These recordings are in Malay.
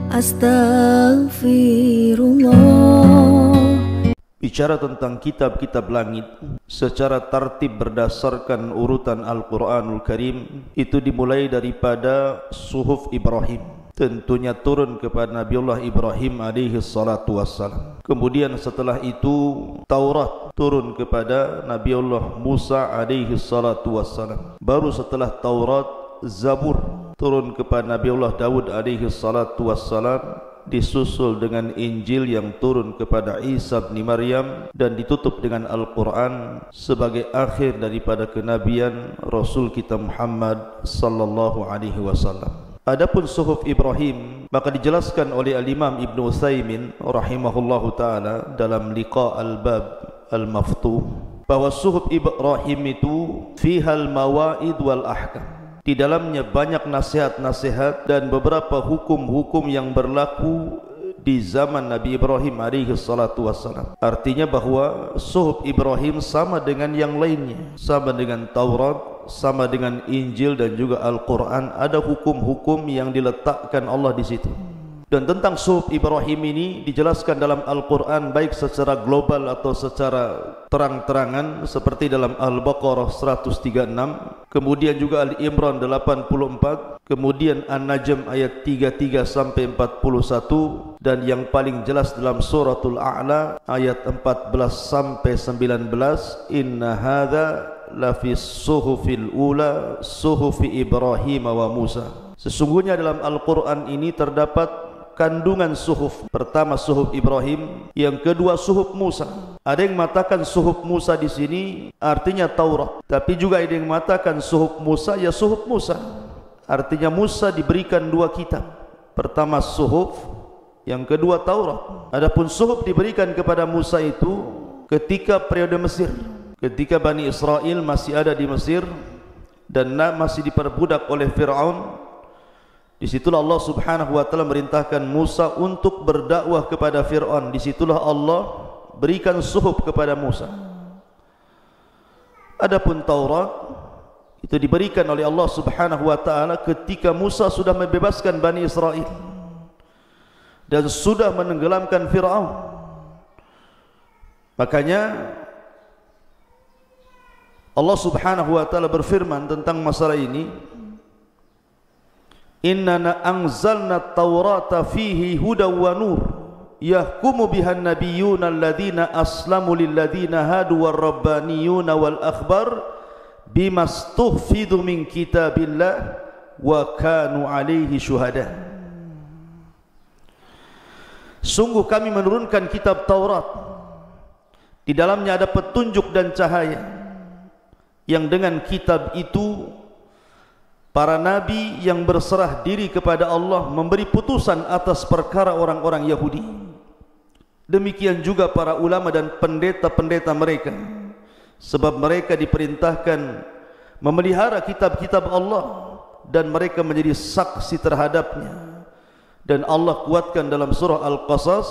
Astaghfirullah. Bicara tentang kitab-kitab langit secara tartib berdasarkan urutan Al-Quranul Karim, itu dimulai daripada Suhuf Ibrahim, tentunya turun kepada Nabiullah Ibrahim alaihi salatu wassalam. Kemudian setelah itu Taurat turun kepada Nabiullah Musa alaihi salatu wassalam. Baru setelah Taurat, Zabur turun kepada Nabiullah Daud alaihi salatu wassalam, disusul dengan Injil yang turun kepada Isa bin Maryam, dan ditutup dengan Al-Quran sebagai akhir daripada kenabian Rasul kita Muhammad sallallahu alaihi wasallam. Adapun Suhuf Ibrahim maka dijelaskan oleh Al-Imam Ibn Utsaimin rahimahullahu ta'ala dalam Liqa Al-Bab Al-Maftuh bahwa Suhuf Ibrahim itu fihal mawaid wal ahkam, di dalamnya banyak nasihat-nasihat dan beberapa hukum-hukum yang berlaku di zaman Nabi Ibrahim alaihi salatu wassalam. Artinya bahwa Suhuf Ibrahim sama dengan yang lainnya, sama dengan Taurat, sama dengan Injil dan juga Al-Quran. Ada hukum-hukum yang diletakkan Allah di situ. Dan tentang Suhuf Ibrahim ini dijelaskan dalam Al-Quran baik secara global atau secara terang-terangan, seperti dalam Al-Baqarah 136, kemudian juga Al-Imran 84, kemudian An-Najm ayat 33 sampai 41, dan yang paling jelas dalam Suratul A'la ayat 14 sampai 19, inna hadza lafis suhufil ula suhufi Ibrahim wa Musa. Sesungguhnya dalam Al-Quran ini terdapat kandungan suhuf. Pertama suhuf Ibrahim, yang kedua suhuf Musa. Ada yang mengatakan suhuf Musa di sini artinya Taurat, tapi juga ada yang mengatakan suhuf Musa ya suhuf Musa, artinya Musa diberikan dua kitab. Pertama suhuf, yang kedua Taurat. Adapun suhuf diberikan kepada Musa itu ketika periode Mesir, ketika Bani Israel masih ada di Mesir dan masih diperbudak oleh Fir'aun. Disitulah Allah subhanahu wa ta'ala merintahkan Musa untuk berdakwah kepada Fir'aun. Disitulah Allah berikan suhuf kepada Musa. Adapun Taurat itu diberikan oleh Allah subhanahu wa ta'ala ketika Musa sudah membebaskan Bani Israel dan sudah menenggelamkan Fir'aun. Makanya Allah subhanahu wa ta'ala berfirman tentang masalah ini, inna anzalna taurata fihi hudaw wa nur yahkumu bihan nabiyyuna alladhina aslamu lilladhina hadu warrabbaniyuna wal akhbar bimastuhfidu min kitabillah wa kanu alaihi syuhada. Sungguh kami menurunkan kitab Taurat, di dalamnya ada petunjuk dan cahaya, yang dengan kitab itu para nabi yang berserah diri kepada Allah memberi putusan atas perkara orang-orang Yahudi. Demikian juga para ulama dan pendeta-pendeta mereka, sebab mereka diperintahkan memelihara kitab-kitab Allah dan mereka menjadi saksi terhadapnya. Dan Allah kuatkan dalam surah Al-Qasas,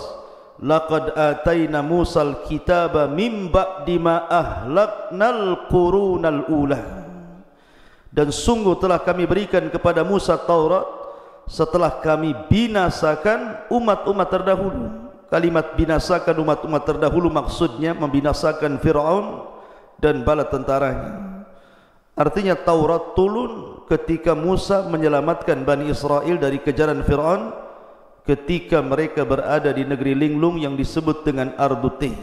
laqad atayna Musal kitaba mim ba'di ma ahlaknal qurunal ula. Dan sungguh telah kami berikan kepada Musa Taurat setelah kami binasakan umat-umat terdahulu. Kalimat binasakan umat-umat terdahulu maksudnya membinasakan Fir'aun dan bala tentaranya. Artinya Taurat turun ketika Musa menyelamatkan Bani Israel dari kejaran Fir'aun ketika mereka berada di negeri linglung yang disebut dengan Ardutih.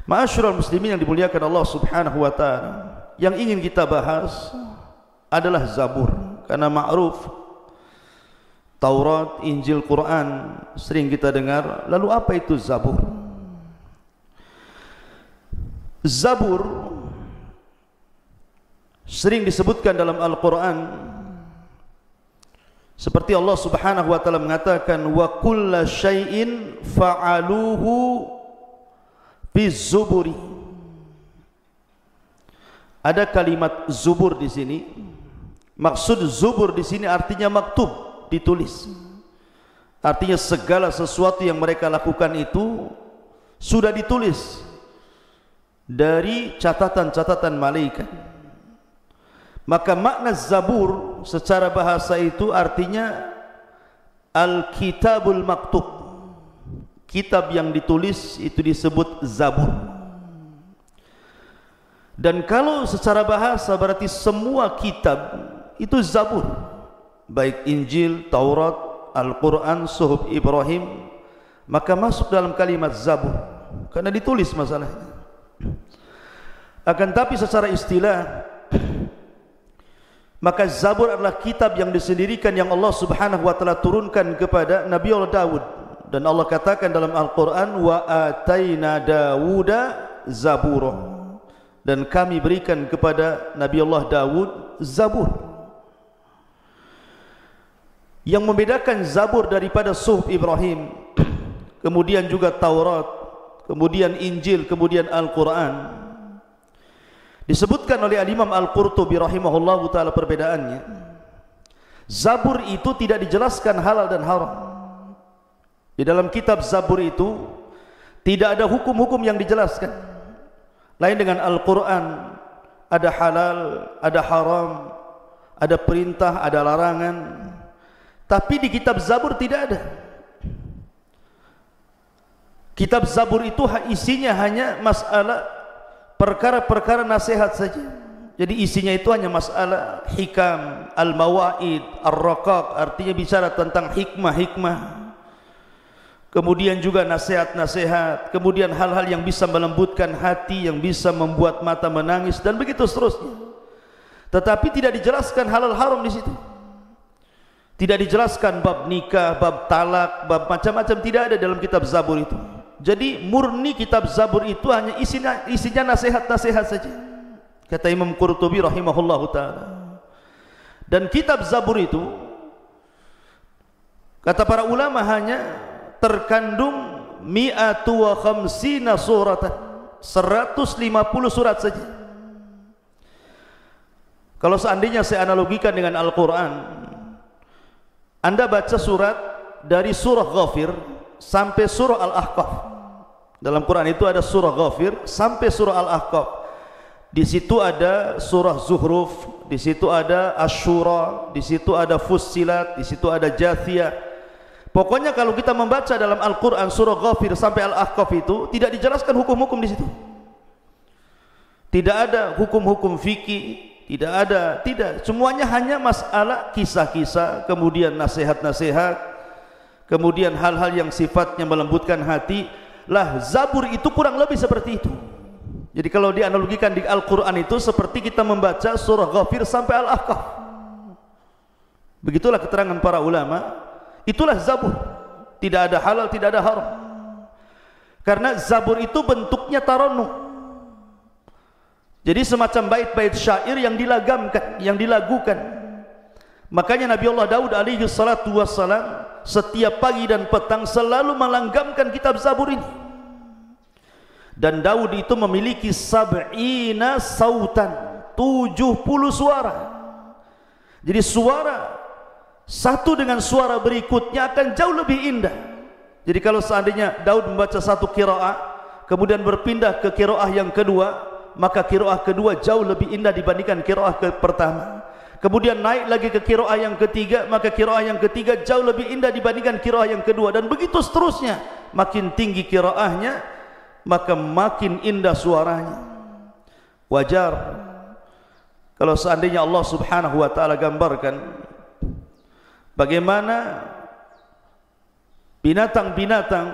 Ma'asyiral muslimin yang dimuliakan Allah subhanahu wa ta'ala, yang ingin kita bahas adalah Zabur, karena ma'ruf Taurat, Injil, Quran sering kita dengar. Lalu apa itu Zabur? Zabur sering disebutkan dalam Al-Quran, seperti Allah subhanahu wa ta'ala mengatakan wa kulla syai'in fa'aluhu bizuburi. Ada kalimat zubur di sini. Maksud zubur di sini artinya maktub, ditulis. Artinya segala sesuatu yang mereka lakukan itu sudah ditulis dari catatan-catatan malaikat. Maka makna zabur secara bahasa itu artinya Al-Kitabul Maktub, kitab yang ditulis itu disebut Zabur. Dan kalau secara bahasa berarti semua kitab itu Zabur, baik Injil, Taurat, Al-Quran, Suhuf Ibrahim, maka masuk dalam kalimat Zabur karena ditulis masalahnya. Akan tapi secara istilah, maka Zabur adalah kitab yang disendirikan yang Allah Subhanahu wa taala turunkan kepada Nabi Allah Daud, dan Allah katakan dalam Al-Qur'an, wa ataina Dawuda Zabura, dan kami berikan kepada Nabi Allah Daud Zabur. Yang membedakan Zabur daripada Suhuf Ibrahim, kemudian juga Taurat, kemudian Injil, kemudian Al-Qur'an, disebutkan oleh Al-Imam Al-Qurtubi rahimahullahu ta'ala perbedaannya. Zabur itu tidak dijelaskan halal dan haram. Di dalam kitab Zabur itu tidak ada hukum-hukum yang dijelaskan. Lain dengan Al-Quran, ada halal, ada haram, ada perintah, ada larangan. Tapi di kitab Zabur tidak ada. Kitab Zabur itu isinya hanya masalah perkara-perkara nasihat saja. Jadi isinya itu hanya masalah hikam, al-mawaid, ar-raqaq, artinya bicara tentang hikmah-hikmah. Kemudian juga nasihat-nasihat, kemudian hal-hal yang bisa melembutkan hati, yang bisa membuat mata menangis, dan begitu seterusnya. Tetapi tidak dijelaskan halal haram di situ. Tidak dijelaskan bab nikah, bab talak, bab macam-macam, tidak ada dalam kitab Zabur itu. Jadi murni kitab Zabur itu hanya isinya nasihat-nasihat saja, kata Imam Qurtubi rahimahullahu ta'ala. Dan kitab Zabur itu, kata para ulama, hanya terkandung 150 suratan, 150 surat saja. Kalau seandainya saya analogikan dengan Al-Quran, Anda baca surat dari surah Ghafir sampai surah Al-Ahqaf. Dalam Quran itu ada surah Ghafir sampai surah Al-Ahqaf. Di situ ada surah Zuhruf, di situ ada Asy-Syura, di situ ada Fussilat, di situ ada Jathiyah. Pokoknya kalau kita membaca dalam Al-Quran surah Ghafir sampai Al-Ahqaf itu tidak dijelaskan hukum-hukum di situ. Tidak ada hukum-hukum fikih, tidak. Semuanya hanya masalah kisah-kisah, kemudian nasihat-nasihat, kemudian hal-hal yang sifatnya melembutkan hati. Lah Zabur itu kurang lebih seperti itu. Jadi kalau dianalogikan di Al-Quran itu seperti kita membaca surah Ghafir sampai Al-Ahqaf. Begitulah keterangan para ulama. Itulah Zabur. Tidak ada halal, tidak ada haram. Karena Zabur itu bentuknya tarannum. Jadi semacam bait-bait syair yang dilagamkan, yang dilagukan. Makanya Nabi Allah Daud alaihi salatu wassalam setiap pagi dan petang selalu melanggamkan kitab Zabur ini. Dan Daud itu memiliki sab'ina sautan, 70 suara. Jadi suara satu dengan suara berikutnya akan jauh lebih indah. Jadi kalau seandainya Daud membaca satu qiraah, kemudian berpindah ke qiraah yang kedua, maka qiraah kedua jauh lebih indah dibandingkan qiraah pertama. Kemudian naik lagi ke qiraah yang ketiga, maka qiraah yang ketiga jauh lebih indah dibandingkan qiraah yang kedua, dan begitu seterusnya. Makin tinggi qiraahnya, maka makin indah suaranya. Wajar kalau seandainya Allah Subhanahu wa taala gambarkan bagaimana binatang-binatang,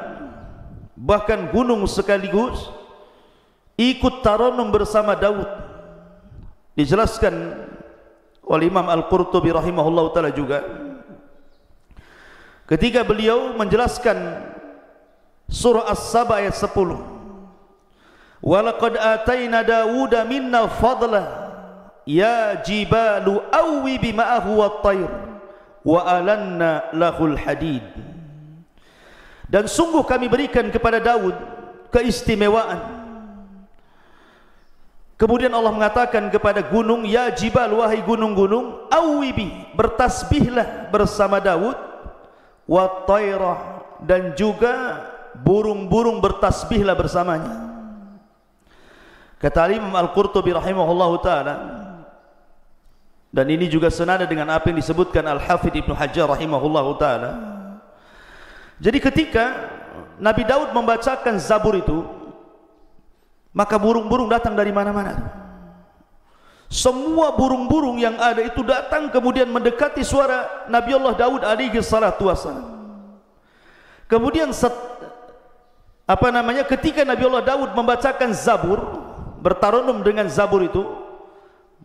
bahkan gunung sekaligus ikut tarannum bersama Daud. Dijelaskan oleh Imam Al-Qurtubi rahimahullahu ta'ala juga ketika beliau menjelaskan surah As-Saba ayat 10, walaqad ataina Dawuda minna fadla ya jibalu awwi bima'ahu wat-tayr wa alanna lahul hadid. Dan sungguh kami berikan kepada Daud keistimewaan. Kemudian Allah mengatakan kepada gunung, ya jibal, wahai gunung-gunung, awibi, bertasbihlah bersama Daud, wa tayrah, dan juga burung-burung bertasbihlah bersamanya. Kata Imam Al-Qurtubi rahimahullahu ta'ala, dan ini juga senada dengan apa yang disebutkan Al-Hafidh Ibnu Hajar rahimahullahu ta'ala, Jadi ketika Nabi Daud membacakan Zabur itu, maka burung-burung datang dari mana-mana. Semua burung-burung yang ada itu datang kemudian mendekati suara Nabi Allah Daud alaihi salatu wassalam. Kemudian ketika Nabi Allah Daud membacakan Zabur, bertarunum dengan Zabur itu,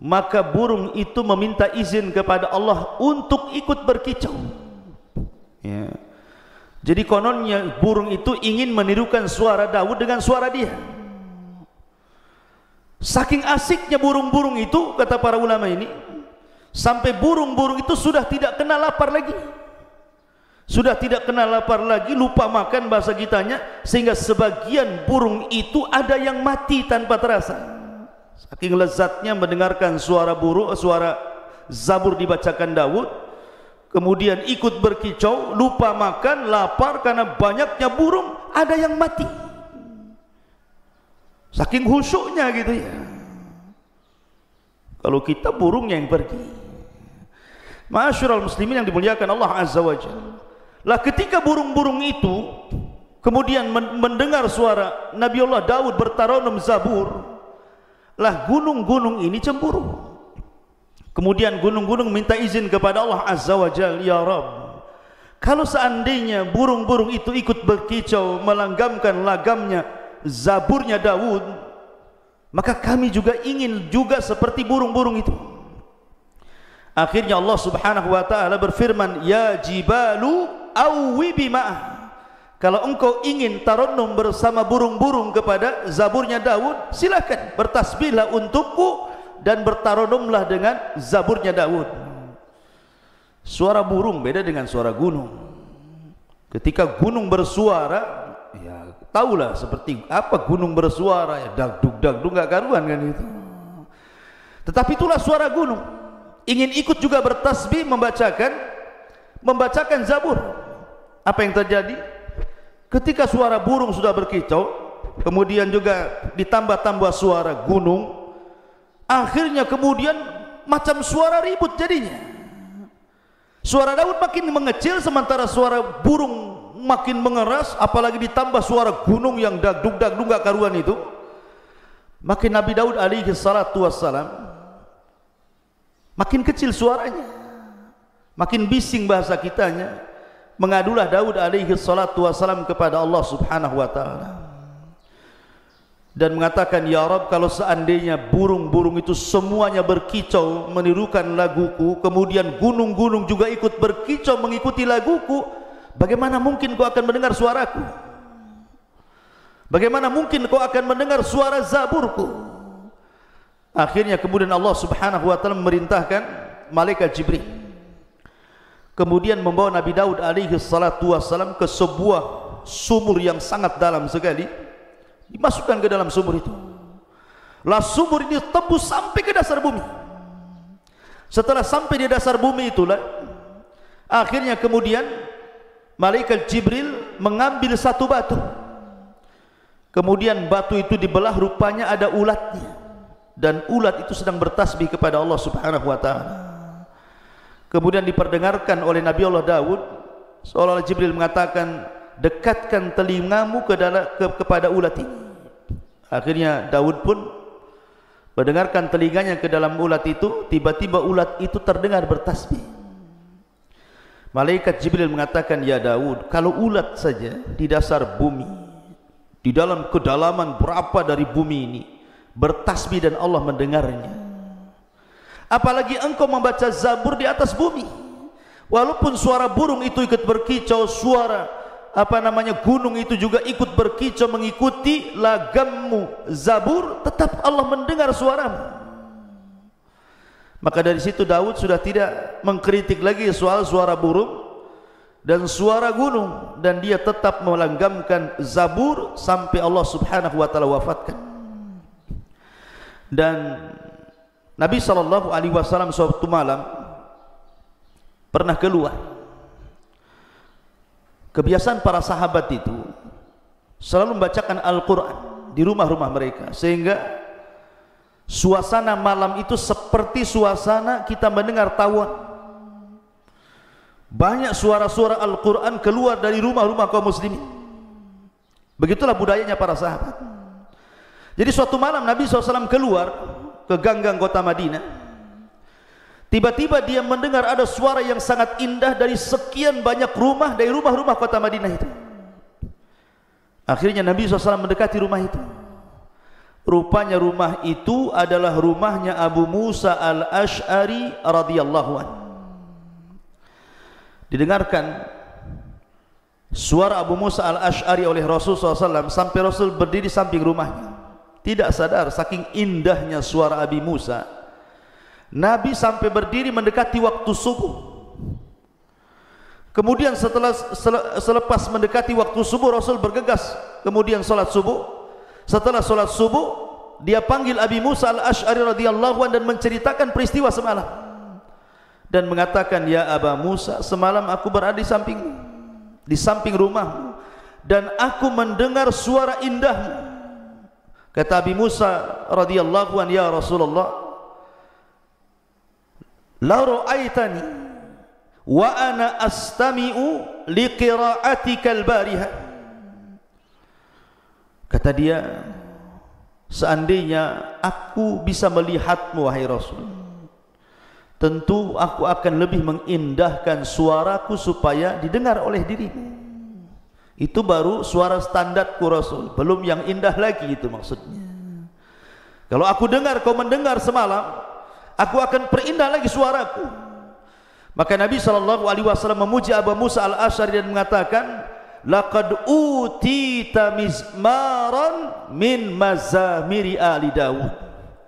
maka burung itu meminta izin kepada Allah untuk ikut berkicau. Ya. Jadi kononnya burung itu ingin menirukan suara Daud dengan suara dia. Saking asiknya burung-burung itu, kata para ulama ini, sampai burung-burung itu sudah tidak kenal lapar lagi. Sudah tidak kenal lapar lagi, lupa makan bahasa kitanya, sehingga sebagian burung itu ada yang mati tanpa terasa. Saking lezatnya mendengarkan suara Zabur dibacakan Daud, kemudian ikut berkicau, lupa makan, lapar karena banyaknya burung, ada yang mati. Saking khusyuknya gitu ya. Kalau kita burungnya yang pergi. Ma'asyiral muslimin yang dimuliakan Allah Azza wa Jalla. Lah ketika burung-burung itu kemudian mendengar suara Nabi Allah Daud bertarunum Zabur, lah gunung-gunung ini cemburu. Kemudian gunung-gunung minta izin kepada Allah Azza wa Jalla, ya Rabb, kalau seandainya burung-burung itu ikut berkicau melanggamkan lagamnya Zaburnya Daud, maka kami juga ingin juga seperti burung-burung itu. Akhirnya Allah Subhanahu wa taala berfirman, ya jibalu awwibi ma'ah, kalau engkau ingin tarannum bersama burung-burung kepada Zaburnya Daud, silakan bertasbihlah untukku dan bertarannumlah dengan Zaburnya Daud. Suara burung beda dengan suara gunung. Ketika gunung bersuara, ya tahulah seperti apa gunung bersuara, ya dagdug gak karuan kan itu. Tetapi itulah suara gunung. Ingin ikut juga bertasbih, membacakan Zabur. Apa yang terjadi? Ketika suara burung sudah berkicau, kemudian juga ditambah-tambah suara gunung, akhirnya kemudian macam suara ribut jadinya. Suara Daud makin mengecil sementara suara burung makin mengeras, apalagi ditambah suara gunung yang dagdug gak karuan itu. Makin Nabi Daud alaihi salatu wassalam makin kecil suaranya, makin bising bahasa kitanya. Mengadulah Daud alaihi salatu wassalam kepada Allah Subhanahu wa taala dan mengatakan, ya Rabb, kalau seandainya burung-burung itu semuanya berkicau menirukan laguku, kemudian gunung-gunung juga ikut berkicau mengikuti laguku, bagaimana mungkin kau akan mendengar suaraku? Bagaimana mungkin kau akan mendengar suara Zaburku? Akhirnya kemudian Allah Subhanahu wa taala memerintahkan malaikat Jibril, kemudian membawa Nabi Daud alaihi salatu wassalam ke sebuah sumur yang sangat dalam sekali. Dimasukkan ke dalam sumur itu. Lah sumur ini tembus sampai ke dasar bumi. Setelah sampai di dasar bumi itulah, akhirnya kemudian malaikat Jibril mengambil satu batu. Kemudian batu itu dibelah, rupanya ada ulatnya, dan ulat itu sedang bertasbih kepada Allah Subhanahu wa taala. Kemudian diperdengarkan oleh Nabi Allah Daud, seolah-olah Jibril mengatakan, dekatkan telingamu kepada ulat ini. Akhirnya Daud pun mendengarkan telinganya ke dalam ulat itu. Tiba-tiba ulat itu terdengar bertasbih. Malaikat Jibril mengatakan, ya Daud, kalau ulat saja di dasar bumi, di dalam kedalaman berapa dari bumi ini bertasbih dan Allah mendengarnya, apalagi engkau membaca Zabur di atas bumi. Walaupun suara burung itu ikut berkicau, suara gunung itu juga ikut berkicau mengikuti lagammu Zabur, tetap Allah mendengar suaramu. Maka dari situ Daud sudah tidak mengkritik lagi soal suara burung dan suara gunung, dan dia tetap melanggamkan Zabur sampai Allah Subhanahu wa taala wafatkan. Dan Nabi sallallahu alaihi wasallam suatu malam pernah keluar. Kebiasaan para sahabat itu selalu membacakan Al-Quran di rumah-rumah mereka, sehingga suasana malam itu seperti suasana kita mendengar tawon. Banyak suara-suara Al-Quran keluar dari rumah-rumah kaum muslimin. Begitulah budayanya para sahabat. Jadi suatu malam Nabi SAW keluar ke ganggang kota Madinah. Tiba-tiba dia mendengar ada suara yang sangat indah dari sekian banyak rumah, dari rumah-rumah kota Madinah itu. Akhirnya Nabi SAW mendekati rumah itu. Rupanya rumah itu adalah rumahnya Abu Musa al-Ash'ari radhiyallahu anhu. Didengarkan suara Abu Musa al-Ash'ari oleh Rasul SAW sampai Rasul berdiri samping rumahnya. Tidak sadar saking indahnya suara Abi Musa, Nabi sampai berdiri mendekati waktu subuh. Kemudian selepas mendekati waktu subuh, Rasul bergegas kemudian sholat subuh. Setelah sholat subuh, dia panggil Abi Musa al-Ash'ari radhiyallahu anhu dan menceritakan peristiwa semalam, dan mengatakan, ya Aba Musa, semalam aku berada di samping rumahmu, dan aku mendengar suara indahmu. Kata Abi Musa radhiyallahu anhu, ya Rasulullah, la ra'aitani wa ana astami'u liqira'atika al-bariha. Kata dia, seandainya aku bisa melihatmu wahai Rasul, tentu aku akan lebih mengindahkan suaraku supaya didengar oleh dirimu. Itu baru suara standarku Rasul, belum yang indah lagi itu maksudnya. Kalau aku dengar kau mendengar semalam, aku akan perindah lagi suaraku. Maka Nabi SAW memuji Abu Musa al-Ash'ari dan mengatakan, laqad utita mizmaran min mazamiri ali Dawud.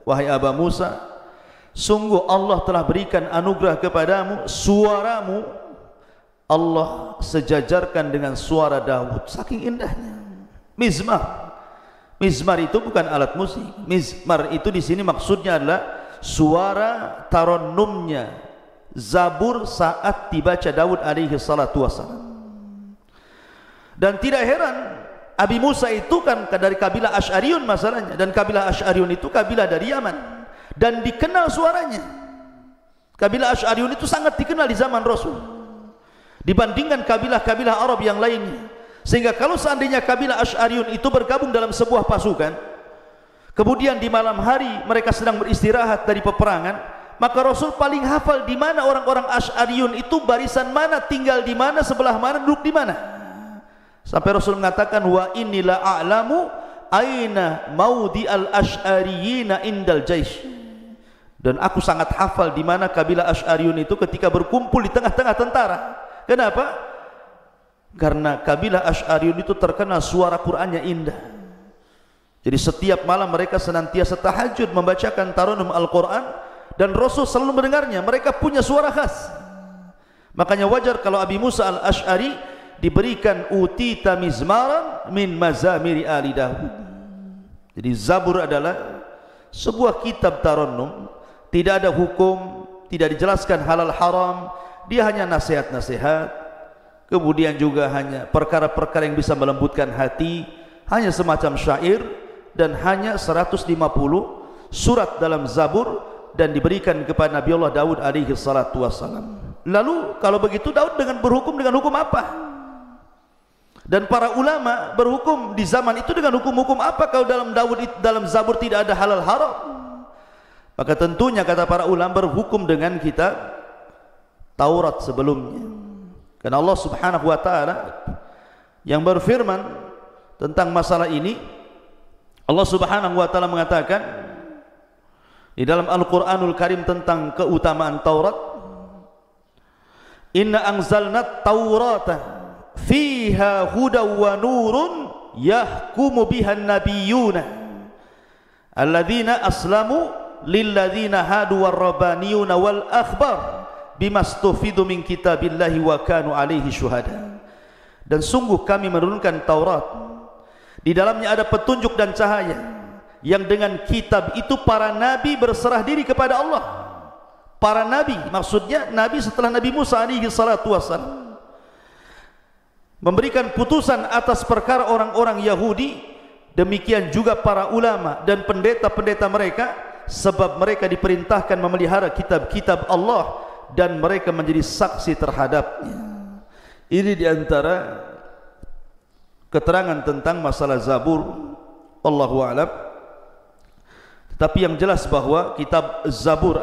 Wahai Abu Musa, sungguh Allah telah berikan anugerah kepadamu, suaramu Allah sejajarkan dengan suara Daud, saking indahnya. Mizmar itu bukan alat musik. Mizmar itu di sini maksudnya adalah suara tarannumnya Zabur saat dibaca Daud alaihi salatu wassalam. Dan tidak heran, Abi Musa itu kan dari kabilah Asy'ariyun masalahnya, dan kabilah Asy'ariyun itu kabilah dari Yaman, dan dikenal suaranya. Kabilah Asy'ariyun itu sangat dikenal di zaman Rasul dibandingkan kabilah-kabilah Arab yang lainnya. Sehingga kalau seandainya kabilah Asy'ariyun itu bergabung dalam sebuah pasukan, kemudian di malam hari mereka sedang beristirahat dari peperangan, maka Rasul paling hafal di mana orang-orang Asy'ariyun itu, barisan mana, tinggal di mana, sebelah mana, duduk di mana. Sampai Rasul mengatakan, wa inni la a'lamu aina maudi al-Asy'ariyina indal jaish. Dan aku sangat hafal di mana kabilah Asy'ariyun itu ketika berkumpul di tengah-tengah tentara. Kenapa? Karena kabilah Asy'ariyun itu terkenal suara Qur'annya indah. Jadi setiap malam mereka senantiasa tahajud membacakan tarannum Al-Qur'an, dan Rasul selalu mendengarnya. Mereka punya suara khas. Makanya wajar kalau Abi Musa al-Ash'ari diberikan utita mizmaran min mazamiri ali Dawud. Jadi Zabur adalah sebuah kitab tarannum, tidak ada hukum, tidak dijelaskan halal haram, dia hanya nasihat-nasihat, kemudian juga hanya perkara-perkara yang bisa melembutkan hati, hanya semacam syair, dan hanya 150 surat dalam Zabur, dan diberikan kepada Nabi Allah Daud alaihi salatu wassalam. Lalu kalau begitu Daud berhukum dengan hukum apa? Dan para ulama berhukum di zaman itu dengan hukum-hukum apa kalau dalam Zabur tidak ada halal haram? Maka tentunya kata para ulama berhukum dengan kitab Taurat sebelumnya. Karena Allah Subhanahu wa taala yang berfirman tentang masalah ini, Allah Subhanahu wa taala mengatakan di dalam Al-Qur'anul Karim tentang keutamaan Taurat, inna anzalnat taurata fiha hudaw wa nurun yahkumu bihan nabiyyuna alladzina aslamu lilladzina hadu warrabaniyuna wal akhbar bimastufidu min kitabillahi wa kanu alaihi syuhada. Dan sungguh kami menurunkan Taurat, di dalamnya ada petunjuk dan cahaya, yang dengan kitab itu para nabi berserah diri kepada Allah. Para nabi maksudnya nabi setelah Nabi Musa alaihi salatu wassalam, memberikan putusan atas perkara orang-orang Yahudi. Demikian juga para ulama dan pendeta-pendeta mereka, sebab mereka diperintahkan memelihara kitab-kitab Allah dan mereka menjadi saksi terhadapnya. Ini diantara keterangan tentang masalah Zabur, Allahu a'lam. Tetapi yang jelas bahwa kitab Zabur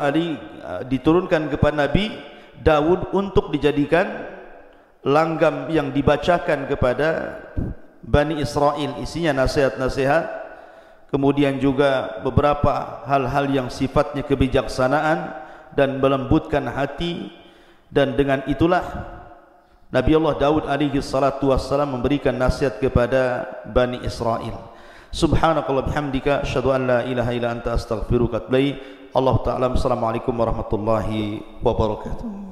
diturunkan kepada Nabi Daud untuk dijadikan langgam yang dibacakan kepada Bani Israel, isinya nasihat-nasihat, kemudian juga beberapa hal-hal yang sifatnya kebijaksanaan dan melembutkan hati. Dan dengan itulah Nabi Allah Daud alaihi salatu wassalam memberikan nasihat kepada Bani Israel. Subhanakallah bihamdika asyhadu an la ilaha illa anta astaghfiruka wa atubu ilaik. Allah Ta'ala. Assalamualaikum warahmatullahi wabarakatuh.